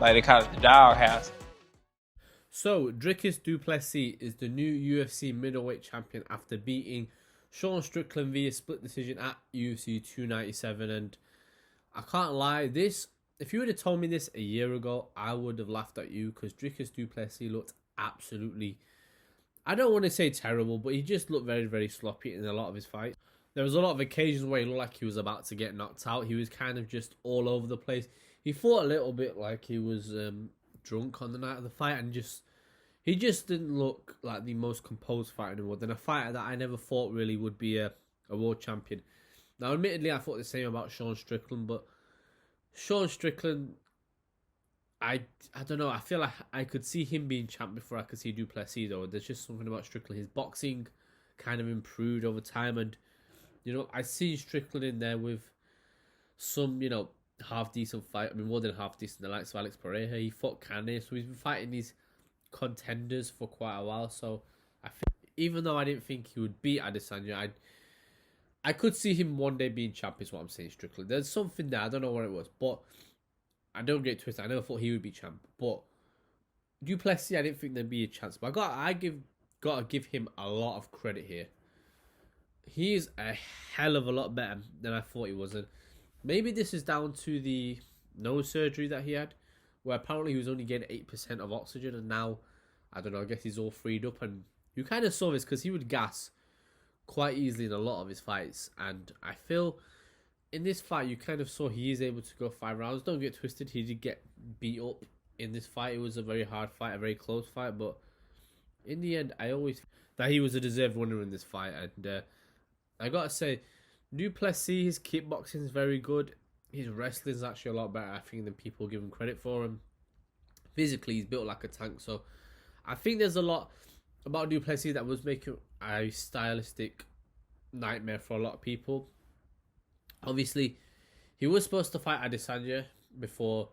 Like they call it the doghouse. So, Dricus Du Plessis is the new UFC middleweight champion after beating Sean Strickland via split decision at UFC 297. And I can't lie, if you would have told me this a year ago, I would have laughed at you, because Dricus Du Plessis looked absolutely, I don't want to say terrible, but he just looked very, very sloppy in a lot of his fights. There was a lot of occasions where he looked like he was about to get knocked out. He was kind of just all over the place. He fought a little bit like he was drunk on the night of the fight, and he just didn't look like the most composed fighter in the world. And a fighter that I never thought really would be a world champion. Now, admittedly, I thought the same about Sean Strickland, but Sean Strickland, I don't know. I feel like I could see him being champ before I could see Du Plessis, though. There's just something about Strickland. His boxing kind of improved over time, and I see Strickland in there with some, half decent fight. I mean, more than half decent. The likes of Alex Pereira. He fought Kane, so he's been fighting these contenders for quite a while. So I think, even though I didn't think he would beat Adesanya, I could see him one day being champ, is what I'm saying. Strickland, there's something there. I don't know what it was, but I don't get twisted. I never thought he would be champ, but Du Plessis, I didn't think there'd be a chance. But gotta give him a lot of credit here. He is a hell of a lot better than I thought he was. And maybe this is down to the nose surgery that he had, where apparently he was only getting 8% of oxygen, and now, I don't know, I guess he's all freed up. And you kind of saw this because he would gas quite easily in a lot of his fights, and I feel in this fight you kind of saw he is able to go 5 rounds. Don't get twisted, he did get beat up in this fight. It was a very hard fight, a very close fight, but in the end I always that he was a deserved winner in this fight. And I gotta say, Du Plessis, his kickboxing is very good. His wrestling is actually a lot better, I think, than people give him credit for him. Physically, he's built like a tank. So I think there's a lot about Du Plessis that was making a stylistic nightmare for a lot of people. Obviously, he was supposed to fight Adesanya before,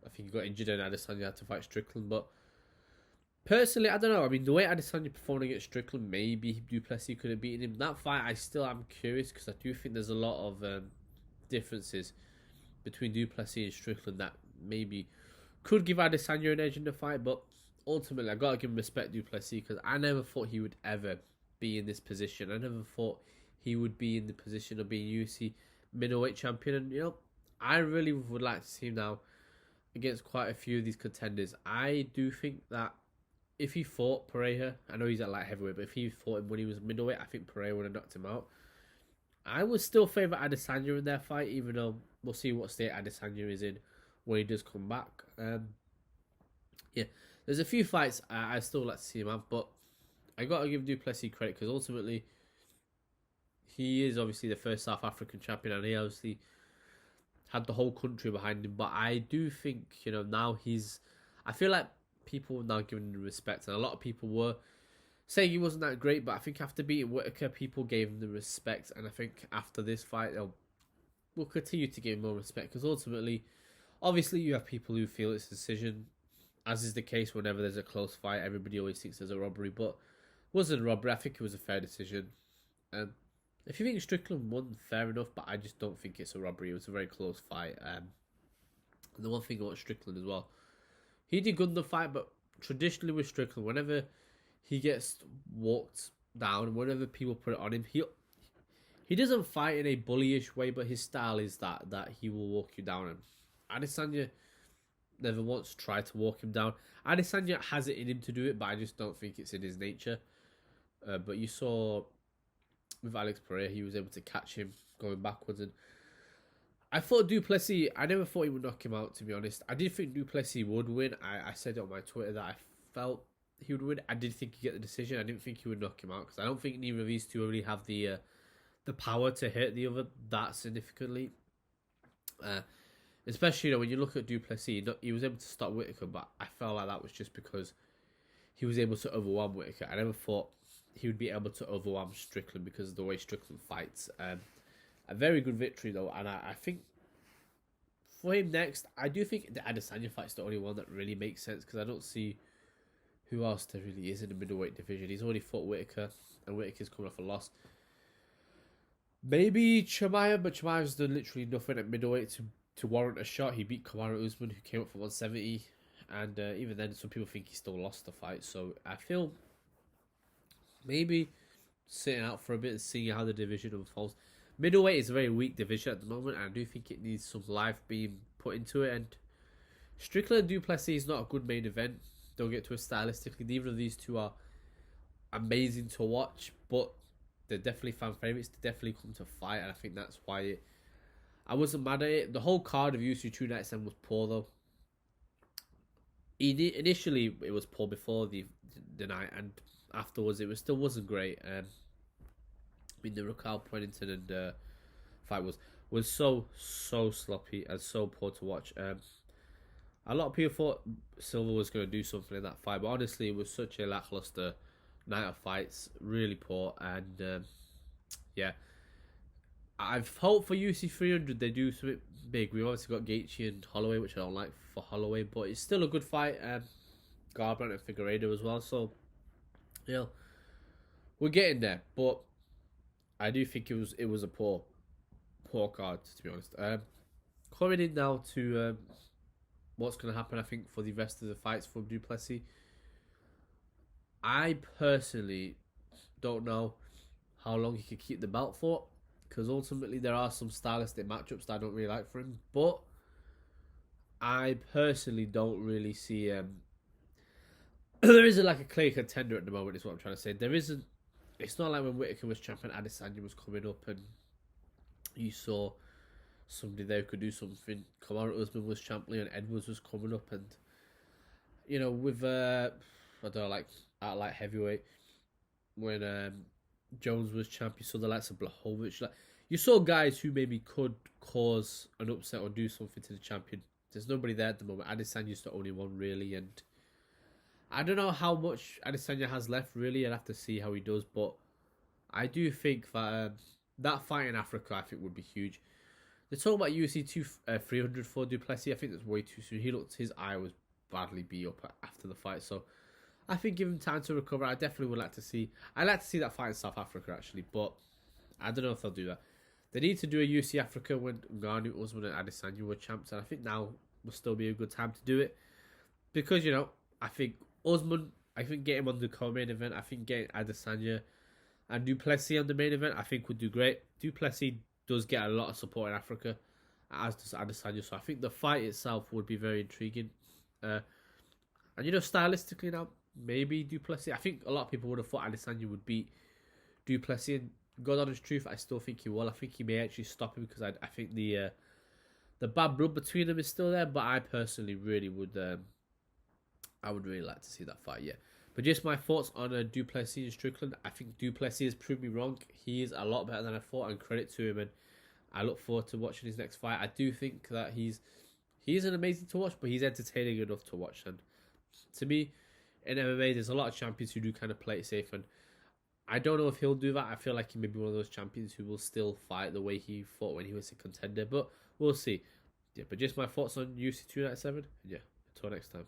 I think, he got injured and Adesanya had to fight Strickland. But personally, I don't know. I mean, the way Adesanya performed against Strickland, maybe Du Plessis could have beaten him. That fight, I still am curious, because I do think there's a lot of differences between Du Plessis and Strickland that maybe could give Adesanya an edge in the fight. But ultimately, I gotta give him respect, Du Plessis, because I never thought he would ever be in this position. I never thought he would be in the position of being UFC middleweight champion. And I really would like to see him now against quite a few of these contenders. I do think that if he fought Pereira, I know he's at light heavyweight, but if he fought him when he was middleweight, I think Pereira would have knocked him out. I would still favour Adesanya in their fight, even though we'll see what state Adesanya is in when he does come back. Yeah, there's a few fights I still like to see him have, but I got to give Du Plessis credit, because ultimately he is obviously the first South African champion, and he obviously had the whole country behind him. But I do think, now I feel like people are now giving him respect, and a lot of people were saying he wasn't that great, but I think after beating Whittaker, people gave him the respect, and I think after this fight, we'll continue to give him more respect, because ultimately, obviously, you have people who feel it's a decision, as is the case whenever there's a close fight. Everybody always thinks there's a robbery, but it wasn't a robbery. I think it was a fair decision. If you think Strickland won, fair enough, but I just don't think it's a robbery. It was a very close fight. And the one thing about Strickland as well, he did good in the fight, but traditionally with Strickland, whenever he gets walked down, whenever people put it on him, he doesn't fight in a bullyish way, but his style is that he will walk you down. And Adesanya never once tried to walk him down. Adesanya has it in him to do it, but I just don't think it's in his nature. But you saw with Alex Pereira, he was able to catch him going backwards. And I thought Du Plessis, I never thought he would knock him out, to be honest. I did think Du Plessis would win. I said it on my Twitter that I felt he would win. I did think he'd get the decision. I didn't think he would knock him out, because I don't think neither of these two really have the power to hit the other that significantly. Especially, when you look at Du Plessis, he was able to stop Whittaker, but I felt like that was just because he was able to overwhelm Whittaker. I never thought he would be able to overwhelm Strickland because of the way Strickland fights. A very good victory, though, and I think For him next, I do think the Adesanya fight's the only one that really makes sense because I don't see who else there really is in the middleweight division. He's already fought Whitaker, and Whitaker's coming off a loss. Maybe Chimaev, but Chimaev's done literally nothing at middleweight to warrant a shot. He beat Kamaru Usman, who came up for 170, and even then, some people think he still lost the fight. So I feel maybe sitting out for a bit and seeing how the division unfolds. Middleweight is a very weak division at the moment, and I do think it needs some life being put into it. And Strickland Du Plessis is not a good main event. Don't get to it stylistically. Neither of these two are amazing to watch, but they're definitely fan favourites. They definitely come to fight, and I think that's why I wasn't mad at it. The whole card of UFC 297 was poor, though. Initially, it was poor before the night, and afterwards, it still wasn't great. I mean, the Raquel Pennington and fight was so sloppy and so poor to watch. A lot of people thought Silva was going to do something in that fight, but honestly, it was such a lackluster night of fights, really poor. And yeah, I've hoped for UFC 300 they do something big. We obviously got Gaethje and Holloway, which I don't like for Holloway, but it's still a good fight. Garbrandt and Figueiredo as well, so you know we're getting there. But I do think it was a poor card, to be honest. Coming in now to what's going to happen, I think, for the rest of the fights from Du Plessis. I personally don't know how long he could keep the belt for, because ultimately there are some stylistic matchups that I don't really like for him. But I personally don't really see there isn't like a clear contender at the moment, is what I'm trying to say. There isn't. It's not like when Whitaker was champion, Adesanya was coming up and you saw somebody there who could do something. Kamaru Usman was champion, Edwards was coming up, and you know, with I don't know, like at light heavyweight when Jones was champion, so the likes of Blachowicz, like you saw guys who maybe could cause an upset or do something to the champion. There's nobody there at the moment. Adesanya's the only one really, and I don't know how much Adesanya has left really. I'll have to see how he does, but I do think that that fight in Africa, I think, would be huge. They're talking about UFC 300 for Du Plessis. I think that's way too soon. His eye was badly beat up after the fight, so I think give him time to recover. I definitely would like to see. I'd like to see that fight in South Africa actually, but I don't know if they'll do that. They need to do a UFC Africa when Ngannou, Usman, and Adesanya were champs, and I think now will still be a good time to do it because you know I think Usman, I think get him on the co-main event. I think getting Adesanya and Du Plessis on the main event, I think would do great. Du Plessis does get a lot of support in Africa, as does Adesanya. So I think the fight itself would be very intriguing. And you know, stylistically now, maybe Du Plessis. I think a lot of people would have thought Adesanya would beat Du Plessis. And God honest truth, I still think he will. I think he may actually stop him because I think the bad blood between them is still there. But I personally really would. I would really like to see that fight. Yeah. But just my thoughts on Du Plessis and Strickland. I think Du Plessis has proved me wrong. He is a lot better than I thought, and credit to him. And I look forward to watching his next fight. I do think that he isn't amazing to watch, but he's entertaining enough to watch. And to me, in MMA, there's a lot of champions who do kind of play it safe. And I don't know if he'll do that. I feel like he may be one of those champions who will still fight the way he fought when he was a contender. But we'll see. Yeah, but just my thoughts on UFC 297. Yeah, until next time.